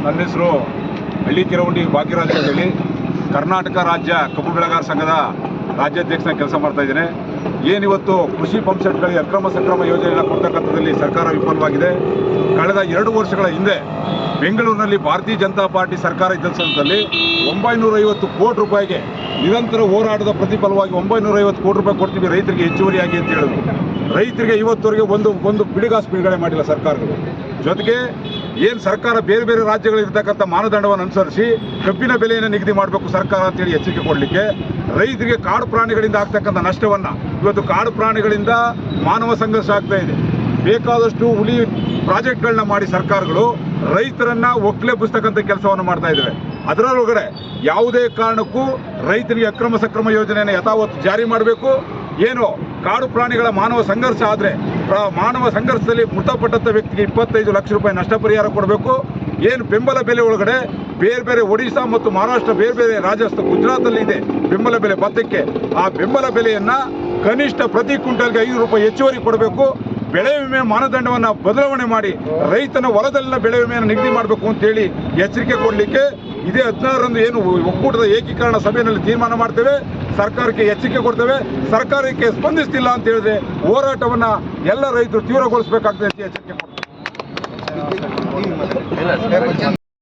ನನ್ನ ಹೆಸರು ಹಳ್ಳಿ ಕೆರವಂಡಿ ಭಾಗ್ಯರಾಜ್ ಅಂತ ಹೇಳಿ ಕರ್ನಾಟಕ ರಾಜ್ಯ ಕಬ್ಬು ಬೆಳೆಗಾರ ಸಂಘದ ರಾಜ್ಯಾಧ್ಯಕ್ಷನ ಕೆಲಸ ಮಾಡ್ತಾ ಇದ್ದೇನೆ. ಏನಿವತ್ತು ಕೃಷಿ ಪಂಪ್ಸೆಟ್ಗಳಿಗೆ ಅಕ್ರಮ ಸಕ್ರಮ ಯೋಜನೆಯನ್ನು ಕೊಡ್ತಕ್ಕಂಥದ್ದಲ್ಲಿ ಸರ್ಕಾರ ವಿಫಲವಾಗಿದೆ. ಕಳೆದ 2 ವರ್ಷಗಳ ಹಿಂದೆ ಬೆಂಗಳೂರಿನಲ್ಲಿ ಭಾರತೀಯ ಜನತಾ ಪಾರ್ಟಿ ಸರ್ಕಾರ ಇದ್ದ ಸಂದರ್ಭದಲ್ಲಿ 950 ಕೋಟಿ ರೂಪಾಯಿಗೆ ನಿರಂತರ ಹೋರಾಟದ ಪ್ರತಿಫಲವಾಗಿ 950 ಕೋಟಿ ರೂಪಾಯಿ ಕೊಡ್ತೀವಿ ರೈತರಿಗೆ ಹೆಚ್ಚುವರಿಯಾಗಿ ಅಂತ ಹೇಳಿದ್ರು. ರೈತರಿಗೆ ಇವತ್ತವರೆಗೆ ಒಂದು ಬಿಡುಗಾಸು ಬಿಡುಗಡೆ ಮಾಡಿಲ್ಲ ಸರ್ಕಾರಗಳು. ಜೊತೆಗೆ ಏನು ಸರ್ಕಾರ ಬೇರೆ ಬೇರೆ ರಾಜ್ಯಗಳಿರ್ತಕ್ಕಂಥ ಮಾನದಂಡವನ್ನು ಅನುಸರಿಸಿ ಕಬ್ಬಿನ ಬೆಲೆಯನ್ನು ನಿಗದಿ ಮಾಡಬೇಕು ಸರ್ಕಾರ ಅಂತೇಳಿ ಎಚ್ಚರಿಕೆ ಕೊಡಲಿಕ್ಕೆ ರೈತರಿಗೆ ಕಾಡು ಪ್ರಾಣಿಗಳಿಂದ ಆಗ್ತಕ್ಕಂಥ ನಷ್ಟವನ್ನು ಇವತ್ತು ಕಾಡು ಪ್ರಾಣಿಗಳಿಂದ ಮಾನವ ಸಂಘರ್ಷ ಆಗ್ತಾ ಇದೆ. ಬೇಕಾದಷ್ಟು ಹುಲಿ ಪ್ರಾಜೆಕ್ಟ್ಗಳನ್ನ ಮಾಡಿ ಸರ್ಕಾರಗಳು ರೈತರನ್ನು ಒಕ್ಕಲೆಬ್ಬಿಸ್ತಕ್ಕಂಥ ಕೆಲಸವನ್ನು ಮಾಡ್ತಾ ಇದ್ದಾವೆ. ಅದರೊಳಗಡೆ ಯಾವುದೇ ಕಾರಣಕ್ಕೂ ರೈತರಿಗೆ ಅಕ್ರಮ ಸಕ್ರಮ ಯೋಜನೆಯನ್ನು ಯಥಾವತ್ತು ಜಾರಿ ಮಾಡಬೇಕು. ಏನು ಕಾಡು ಪ್ರಾಣಿಗಳ ಮಾನವ ಸಂಘರ್ಷ ಆದರೆ ಮಾನವ ಸಂಘರ್ಷದಲ್ಲಿ ಮೃತಪಟ್ಟಂಥ ವ್ಯಕ್ತಿಗೆ 25 ಲಕ್ಷ ರೂಪಾಯಿ ನಷ್ಟ ಪರಿಹಾರ ಕೊಡಬೇಕು. ಏನು ಬೆಂಬಲ ಬೆಲೆ ಒಳಗಡೆ ಬೇರೆ ಬೇರೆ ಒಡಿಶಾ ಮತ್ತು ಮಹಾರಾಷ್ಟ್ರ ಬೇರೆ ಬೇರೆ ರಾಜಸ್ಥಾನ ಗುಜರಾತಲ್ಲಿ ಇದೆ ಬೆಂಬಲ ಬೆಲೆ ಭತ್ತಕ್ಕೆ. ಆ ಬೆಂಬಲ ಬೆಲೆಯನ್ನು ಕನಿಷ್ಠ ಪ್ರತಿ ಕ್ವಿಂಟಲ್ಗೆ 5 ರೂಪಾಯಿ ಹೆಚ್ಚುವರಿ ಕೊಡಬೇಕು. ಬೆಳೆ ವಿಮೆ ಮಾನದಂಡವನ್ನು ಬದಲಾವಣೆ ಮಾಡಿ ರೈತನ ಹೊಲದಲ್ಲಿನ ಬೆಳೆ ವಿಮೆಯನ್ನು ನಿಗದಿ ಮಾಡಬೇಕು ಅಂತೇಳಿ ಎಚ್ಚರಿಕೆ ಕೊಡಲಿಕ್ಕೆ ಇದೇ 16ರಂದು ಏನು ಒಕ್ಕೂಟದ ಏಕೀಕರಣ ಸಭೆಯಲ್ಲಿ ತೀರ್ಮಾನ ಮಾಡ್ತೇವೆ. ಸರ್ಕಾರಕ್ಕೆ ಎಚ್ಚರಿಕೆ ಕೊಡ್ತೇವೆ. ಸರ್ಕಾರಕ್ಕೆ ಸ್ಪಂದಿಸ್ತಿಲ್ಲ ಅಂತ ಹೇಳಿದ್ರೆ ಹೋರಾಟವನ್ನು ಎಲ್ಲ ರೈತರು ತೀವ್ರಗೊಳಿಸಬೇಕಾಗ್ತದೆ ಅಂತ ಎಚ್ಚರಿಕೆ ಕೊಡ್ತೇವೆ.